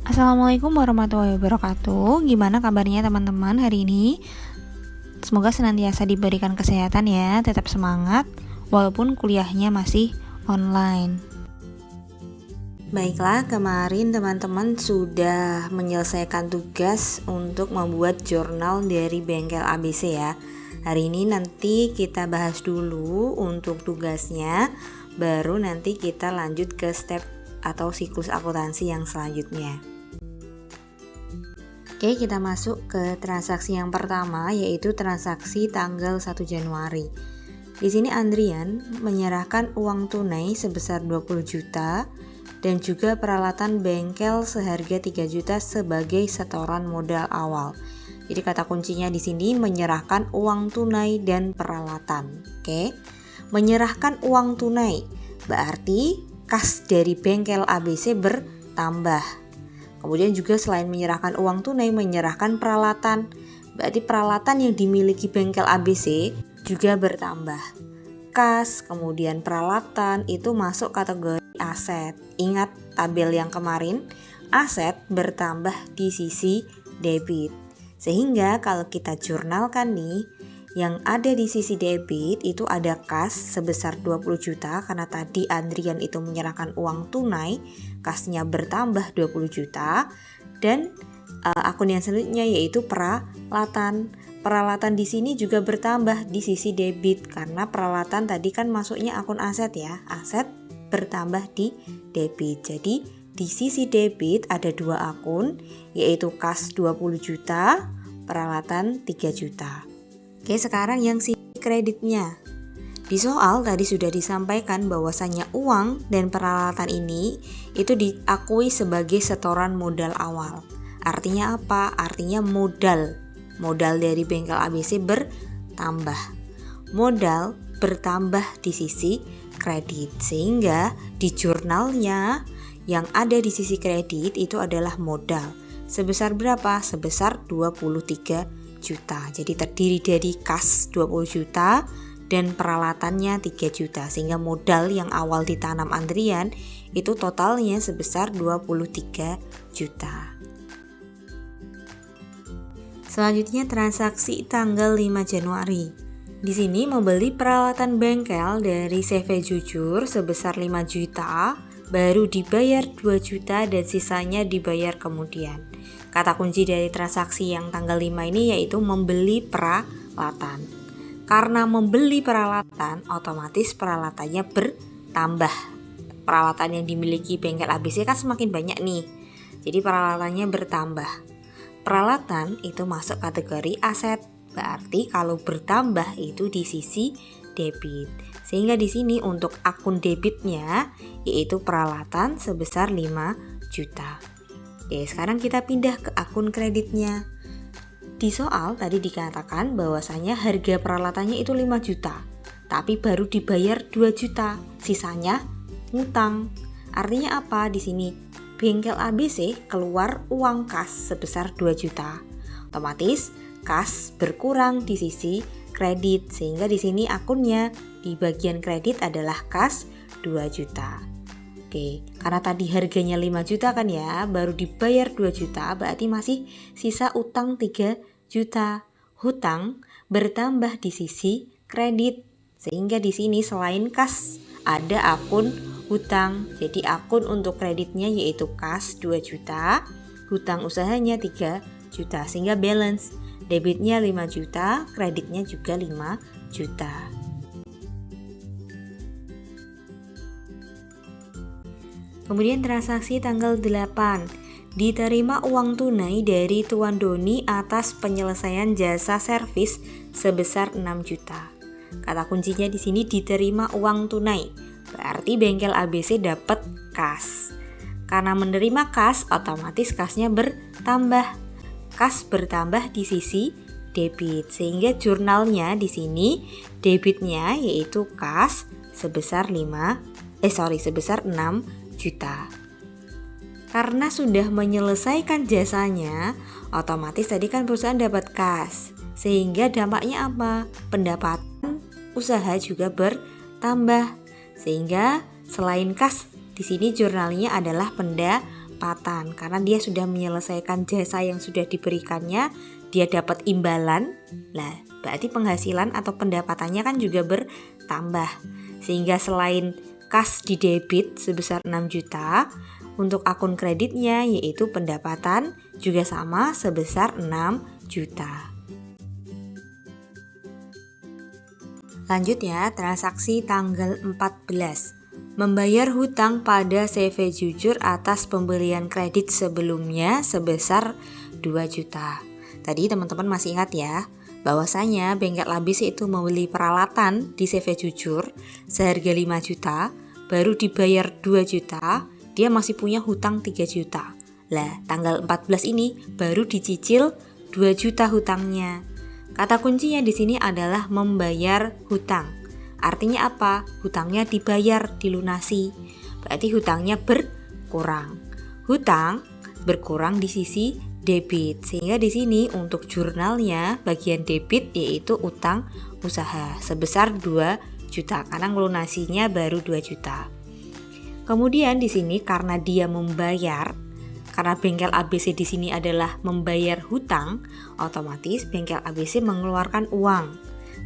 Assalamualaikum warahmatullahi wabarakatuh. Gimana kabarnya teman-teman hari ini? Semoga senantiasa diberikan kesehatan ya, tetap semangat walaupun kuliahnya masih online. Baiklah, kemarin teman-teman sudah menyelesaikan tugas untuk membuat jurnal dari bengkel ABC ya. Hari ini nanti kita bahas dulu untuk tugasnya, baru nanti kita lanjut ke step atau siklus akuntansi yang selanjutnya. Oke, kita masuk ke transaksi yang pertama, yaitu transaksi tanggal 1 Januari. Di sini Andrian menyerahkan uang tunai sebesar 20 juta dan juga peralatan bengkel seharga 3 juta sebagai setoran modal awal. Jadi kata kuncinya di sini menyerahkan uang tunai dan peralatan. Oke. Menyerahkan uang tunai berarti kas dari bengkel ABC bertambah. Kemudian juga selain menyerahkan uang tunai, menyerahkan peralatan. Berarti peralatan yang dimiliki bengkel ABC juga bertambah. Kas, kemudian peralatan itu masuk kategori aset. Ingat tabel yang kemarin, aset bertambah di sisi debit. Sehingga kalau kita jurnalkan nih, yang ada di sisi debit itu ada kas sebesar 20 juta karena tadi Andrian itu menyerahkan uang tunai, kasnya bertambah 20 juta dan akun yang selanjutnya yaitu peralatan. Peralatan di sini juga bertambah di sisi debit karena peralatan tadi kan masuknya akun aset ya. Aset bertambah di debit. Jadi di sisi debit ada dua akun yaitu kas 20 juta, peralatan 3 juta. Oke, sekarang yang sisi kreditnya. Di soal tadi sudah disampaikan bahwasannya uang dan peralatan ini itu diakui sebagai setoran modal awal. Artinya apa? Artinya modal dari bengkel ABC bertambah. Modal bertambah di sisi kredit. Sehingga di jurnalnya yang ada di sisi kredit itu adalah modal. Sebesar berapa? Sebesar 23 juta. Jadi terdiri dari kas 20 juta dan peralatannya 3 juta. Sehingga modal yang awal ditanam Andrian itu totalnya sebesar 23 juta. Selanjutnya transaksi tanggal 5 Januari. Di sini membeli peralatan bengkel dari CV Jujur sebesar 5 juta, baru dibayar 2 juta dan sisanya dibayar kemudian. Kata kunci dari transaksi yang tanggal 5 ini yaitu membeli peralatan. Karena membeli peralatan, otomatis peralatannya bertambah. Peralatan yang dimiliki bengkel ABC kan semakin banyak nih. Jadi peralatannya bertambah. Peralatan itu masuk kategori aset. Berarti kalau bertambah itu di sisi debit. Sehingga di sini untuk akun debitnya yaitu peralatan sebesar 5 juta. Oke, sekarang kita pindah ke akun kreditnya. Di soal tadi dikatakan bahwasanya harga peralatannya itu 5 juta, tapi baru dibayar 2 juta, sisanya ngutang. Artinya apa? Di sini bengkel ABC keluar uang kas sebesar 2 juta. Otomatis kas berkurang di sisi kredit, sehingga di sini akunnya di bagian kredit adalah kas 2 juta. Oke, karena tadi harganya 5 juta kan ya, baru dibayar 2 juta, berarti masih sisa utang 3 juta. Hutang bertambah di sisi kredit. Sehingga di sini selain kas ada akun hutang. Jadi akun untuk kreditnya yaitu kas 2 juta, hutang usahanya 3 juta. Sehingga balance debitnya 5 juta, kreditnya juga 5 juta. Kemudian transaksi tanggal 8, diterima uang tunai dari Tuan Doni atas penyelesaian jasa servis sebesar 6 juta. Kata kuncinya di sini diterima uang tunai. Berarti bengkel ABC dapat kas. Karena menerima kas, otomatis kasnya bertambah. Kas bertambah di sisi debit. Sehingga jurnalnya di sini debitnya yaitu kas sebesar 6 juta. Karena sudah menyelesaikan jasanya, otomatis tadi kan perusahaan dapat kas. Sehingga dampaknya apa? Pendapatan usaha juga bertambah. Sehingga selain kas, di sini jurnalnya adalah pendapatan. penempatan karena dia sudah menyelesaikan jasa yang sudah diberikannya, dia dapat imbalan. Nah, berarti penghasilan atau pendapatannya kan juga bertambah. Sehingga selain kas di debit sebesar 6 juta, untuk akun kreditnya yaitu pendapatan juga sama sebesar 6 juta. Lanjut ya, transaksi tanggal 14. Membayar hutang pada CV jujur atas pembelian kredit sebelumnya sebesar 2 juta. Tadi teman-teman masih ingat ya, bahwasanya Bengkel ABC itu membeli peralatan di CV jujur seharga 5 juta, baru dibayar 2 juta, dia masih punya hutang 3 juta. Lah, tanggal 14 ini baru dicicil 2 juta hutangnya. Kata kuncinya di sini adalah membayar hutang. Artinya apa? Hutangnya dibayar, dilunasi. Berarti hutangnya berkurang. Hutang berkurang di sisi debit. Sehingga di sini untuk jurnalnya bagian debit yaitu utang usaha sebesar 2 juta karena ngelunasinya baru 2 juta. Kemudian di sini karena dia membayar, karena Bengkel ABC di sini adalah membayar hutang, otomatis Bengkel ABC mengeluarkan uang.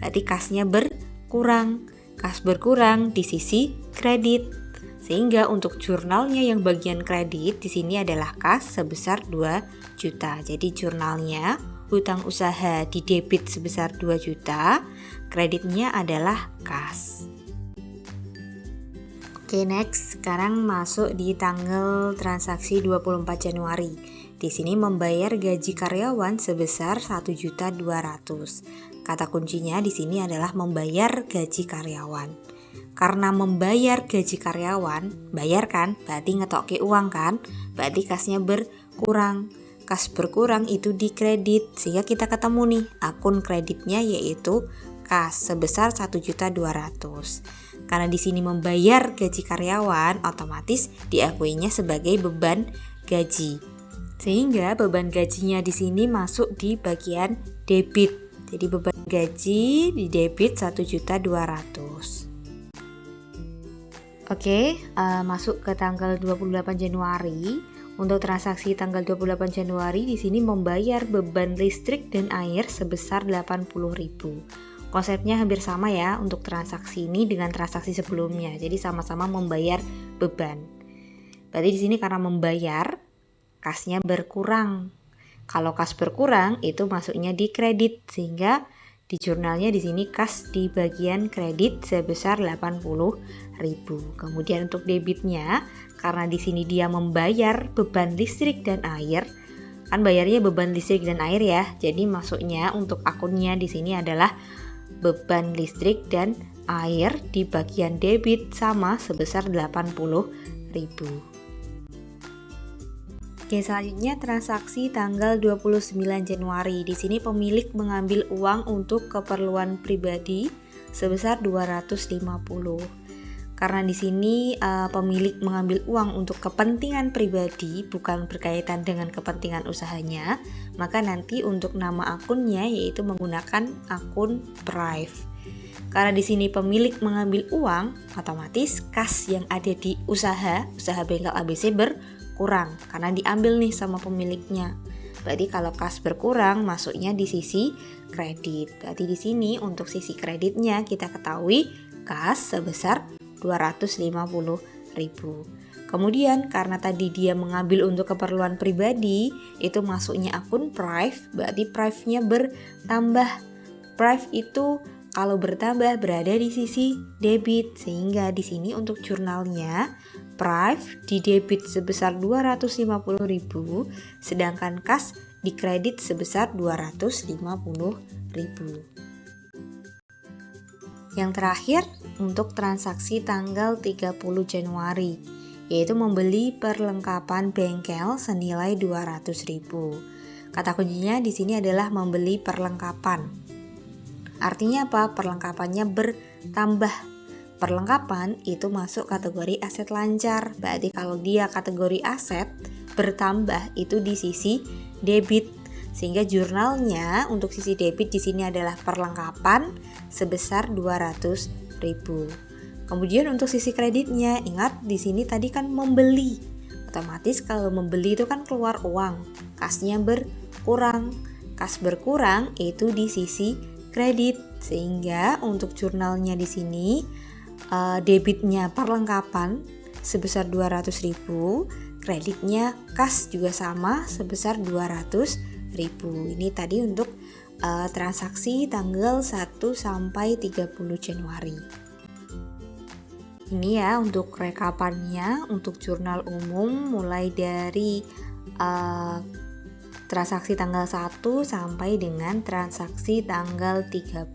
Berarti kasnya berkurang. Kas berkurang di sisi kredit. Sehingga untuk jurnalnya yang bagian kredit di sini adalah kas sebesar 2 juta. Jadi jurnalnya hutang usaha di debit sebesar 2 juta, kreditnya adalah kas. Oke, next. Sekarang masuk di tanggal transaksi 24 Januari. Di sini membayar gaji karyawan sebesar 1.200.000. Kata kuncinya di sini adalah membayar gaji karyawan. Karena membayar gaji karyawan, bayar kan? Berarti ngetokke uang kan? Berarti kasnya berkurang. Kas berkurang itu di kredit. Sehingga kita ketemu nih akun kreditnya yaitu kas sebesar 1.200.000. Karena di sini membayar gaji karyawan, otomatis diakuinya sebagai beban gaji. Sehingga beban gajinya di sini masuk di bagian debit. Jadi beban gaji di debit 1.200.000. Oke, masuk ke tanggal 28 Januari. Untuk transaksi tanggal 28 Januari di sini membayar beban listrik dan air sebesar 80.000. Konsepnya hampir sama ya untuk transaksi ini dengan transaksi sebelumnya. Jadi sama-sama membayar beban. Berarti di sini karena membayar, kasnya berkurang. Kalau kas berkurang itu masuknya di kredit, sehingga di jurnalnya di sini kas di bagian kredit sebesar 80.000. Kemudian untuk debitnya, karena di sini dia membayar beban listrik dan air, kan bayarnya beban listrik dan air ya. Jadi masuknya untuk akunnya di sini adalah beban listrik dan air di bagian debit sama sebesar 80.000. Oke, selanjutnya transaksi tanggal 29 Januari. Di sini pemilik mengambil uang untuk keperluan pribadi sebesar 250. Karena di sini pemilik mengambil uang untuk kepentingan pribadi bukan berkaitan dengan kepentingan usahanya, maka nanti untuk nama akunnya yaitu menggunakan akun Prive. Karena di sini pemilik mengambil uang, otomatis kas yang ada di usaha Bengkel ABC berkurang karena diambil nih sama pemiliknya. Berarti kalau kas berkurang masuknya di sisi kredit. Berarti di sini untuk sisi kreditnya kita ketahui kas sebesar 250.000. Kemudian karena tadi dia mengambil untuk keperluan pribadi, itu masuknya akun Prive, berarti Prive-nya bertambah. Prive itu kalau bertambah berada di sisi debit, sehingga di sini untuk jurnalnya Prive di debit sebesar 250.000, sedangkan kas di kredit sebesar 250.000. Yang terakhir untuk transaksi tanggal 30 Januari, yaitu membeli perlengkapan bengkel senilai 200.000. Kata kuncinya di sini adalah membeli perlengkapan. Artinya apa? Perlengkapannya bertambah. Perlengkapan itu masuk kategori aset lancar. Berarti kalau dia kategori aset bertambah itu di sisi debit. Sehingga jurnalnya untuk sisi debit di sini adalah perlengkapan sebesar 200.000. Kemudian untuk sisi kreditnya, ingat di sini tadi kan membeli. Otomatis kalau membeli itu kan keluar uang, kasnya berkurang. Kas berkurang itu di sisi kredit, sehingga untuk jurnalnya di sini debitnya perlengkapan sebesar 200.000, kreditnya kas juga sama sebesar 200.000. Ini tadi untuk transaksi tanggal 1 sampai 30 Januari. Ini ya untuk rekapannya untuk jurnal umum mulai dari transaksi tanggal 1 sampai dengan transaksi tanggal 30.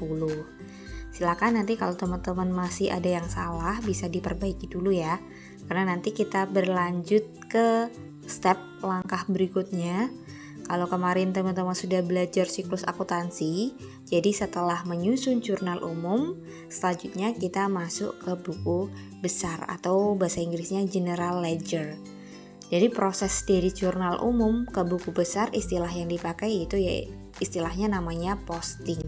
Silakan nanti kalau teman-teman masih ada yang salah bisa diperbaiki dulu ya. Karena nanti kita berlanjut ke step langkah berikutnya. Kalau kemarin teman-teman sudah belajar siklus akuntansi, jadi setelah menyusun jurnal umum, selanjutnya kita masuk ke buku besar atau bahasa Inggrisnya General Ledger. Jadi proses dari jurnal umum ke buku besar, istilah yang dipakai itu ya istilahnya namanya posting.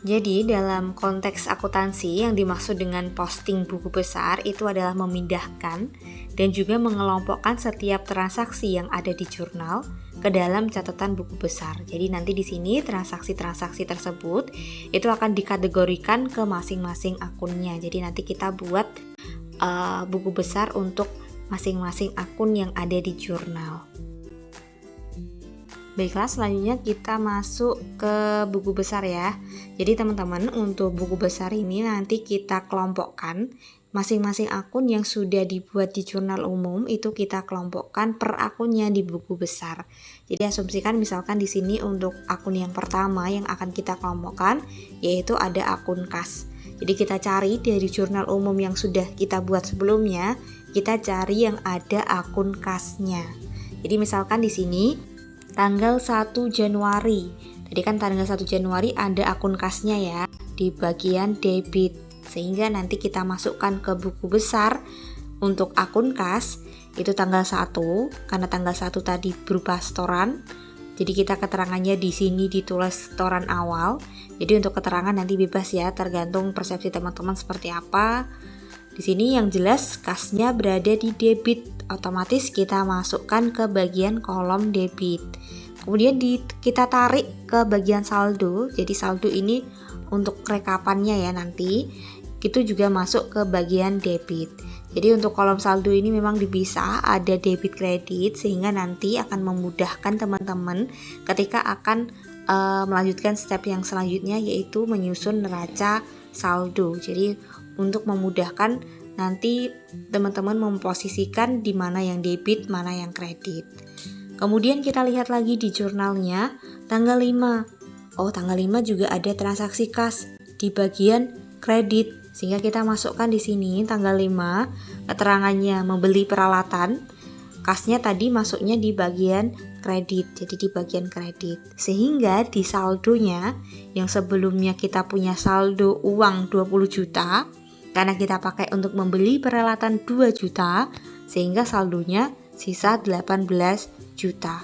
Jadi dalam konteks akuntansi yang dimaksud dengan posting buku besar itu adalah memindahkan dan juga mengelompokkan setiap transaksi yang ada di jurnal ke dalam catatan buku besar. Jadi nanti di sini transaksi-transaksi tersebut itu akan dikategorikan ke masing-masing akunnya. Jadi nanti kita buat buku besar untuk masing-masing akun yang ada di jurnal. Baiklah, selanjutnya kita masuk ke buku besar ya. Jadi teman-teman, untuk buku besar ini nanti kita kelompokkan masing-masing akun yang sudah dibuat di jurnal umum itu kita kelompokkan per akunnya di buku besar. Jadi asumsikan misalkan di sini untuk akun yang pertama yang akan kita kelompokkan yaitu ada akun kas. Jadi kita cari dari jurnal umum yang sudah kita buat sebelumnya, kita cari yang ada akun kasnya. Jadi misalkan di sini tanggal 1 Januari. Tadi kan tanggal 1 Januari ada akun kasnya ya di bagian debit. Sehingga nanti kita masukkan ke buku besar untuk akun kas itu tanggal 1 karena tanggal 1 tadi berupa setoran. Jadi kita keterangannya di sini ditulis setoran awal. Jadi untuk keterangan nanti bebas ya, tergantung persepsi teman-teman seperti apa. Di sini yang jelas kasnya berada di debit, otomatis kita masukkan ke bagian kolom debit. Kemudian kita tarik ke bagian saldo. Jadi saldo ini untuk rekapannya ya nanti itu juga masuk ke bagian debit. Jadi untuk kolom saldo ini memang dipisah, ada debit kredit sehingga nanti akan memudahkan teman-teman ketika akan melanjutkan step yang selanjutnya yaitu menyusun neraca saldo. Jadi untuk memudahkan nanti teman-teman memposisikan di mana yang debit, mana yang kredit. Kemudian kita lihat lagi di jurnalnya tanggal 5. Oh, tanggal 5 juga ada transaksi kas di bagian kredit. Sehingga kita masukkan di sini tanggal 5, keterangannya membeli peralatan. Kasnya tadi masuknya di bagian kredit, jadi di bagian kredit. Sehingga di saldonya yang sebelumnya kita punya saldo uang 20 juta, karena kita pakai untuk membeli peralatan 2 juta, sehingga saldonya sisa 18 juta.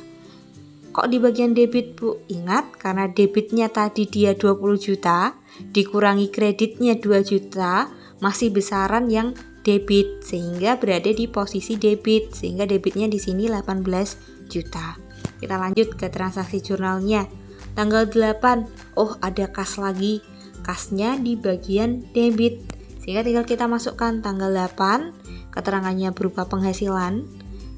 Kok di bagian debit Bu? Ingat, karena debitnya tadi dia 20 juta, dikurangi kreditnya 2 juta, masih besaran yang debit, sehingga berada di posisi debit, sehingga debitnya di sini 18 juta. Kita lanjut ke transaksi jurnalnya. Tanggal 8, oh ada kas lagi, kasnya di bagian debit, sehingga tinggal kita masukkan tanggal 8, keterangannya berupa penghasilan,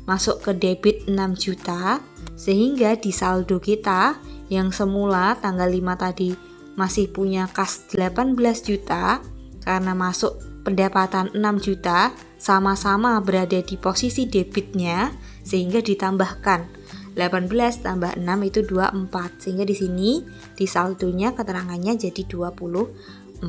masuk ke debit 6 juta, sehingga di saldo kita yang semula tanggal 5 tadi masih punya kas 18 juta, karena masuk pendapatan 6 juta, sama-sama berada di posisi debitnya, sehingga ditambahkan 18 tambah 6 itu 24, sehingga di sini di saldonya keterangannya jadi 24.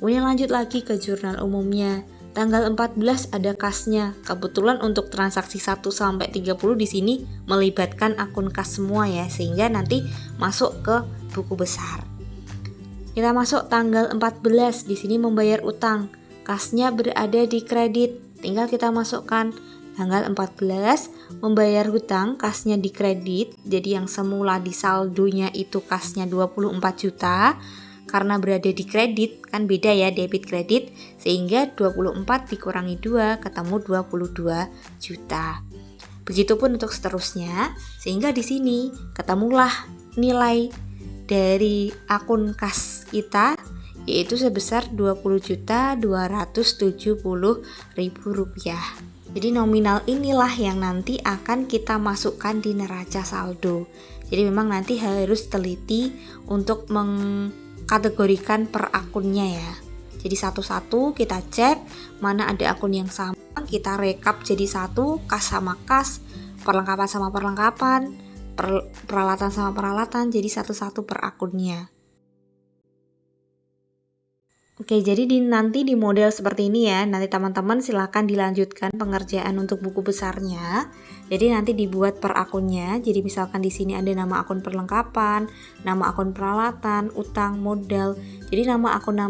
Kemudian lanjut lagi ke jurnal umumnya. Tanggal 14 ada kasnya. Kebetulan untuk transaksi 1 sampai 30 di sini melibatkan akun kas semua ya, sehingga nanti masuk ke buku besar. Kita masuk tanggal 14, di sini membayar utang. Kasnya berada di kredit. Tinggal kita masukkan tanggal 14 membayar hutang, kasnya di kredit. Jadi yang semula di saldonya itu kasnya 24 juta. Karena berada di kredit, kan beda ya debit kredit, sehingga 24 dikurangi 2 ketemu 22 juta. Begitupun untuk seterusnya, sehingga di sini ketemulah nilai dari akun kas kita yaitu sebesar Rp20.270.000. Jadi nominal inilah yang nanti akan kita masukkan di neraca saldo. Jadi memang nanti harus teliti untuk mengkategorikan per akunnya ya. Jadi satu-satu kita cek mana ada akun yang sama, kita rekap jadi satu, kas sama kas, perlengkapan sama perlengkapan, peralatan sama peralatan, jadi satu-satu per akunnya. Oke, jadi nanti di model seperti ini ya, nanti teman-teman silakan dilanjutkan pengerjaan untuk buku besarnya. Jadi nanti dibuat per akunnya. Jadi misalkan di sini ada nama akun perlengkapan, nama akun peralatan, utang, modal. Jadi nama akun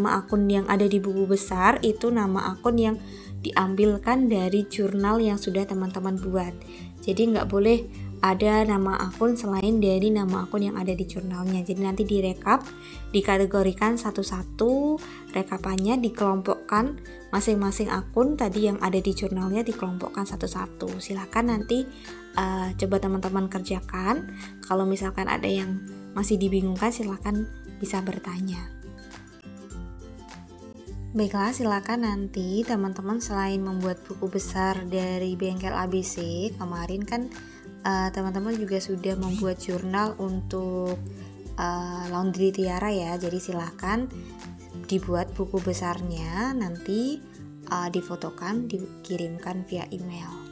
yang ada di buku besar itu nama akun yang diambilkan dari jurnal yang sudah teman-teman buat. Jadi nggak boleh ada nama akun selain dari nama akun yang ada di jurnalnya. Jadi nanti direkap, dikategorikan satu-satu, rekapannya dikelompokkan, masing-masing akun tadi yang ada di jurnalnya dikelompokkan satu-satu. Silakan nanti coba teman-teman kerjakan. Kalau misalkan ada yang masih dibingungkan, silakan bisa bertanya. Baiklah, silakan nanti teman-teman selain membuat buku besar dari bengkel ABC, kemarin kan teman-teman juga sudah membuat jurnal untuk Laundry Tiara ya. Jadi silahkan dibuat buku besarnya, nanti difotokan, dikirimkan via email.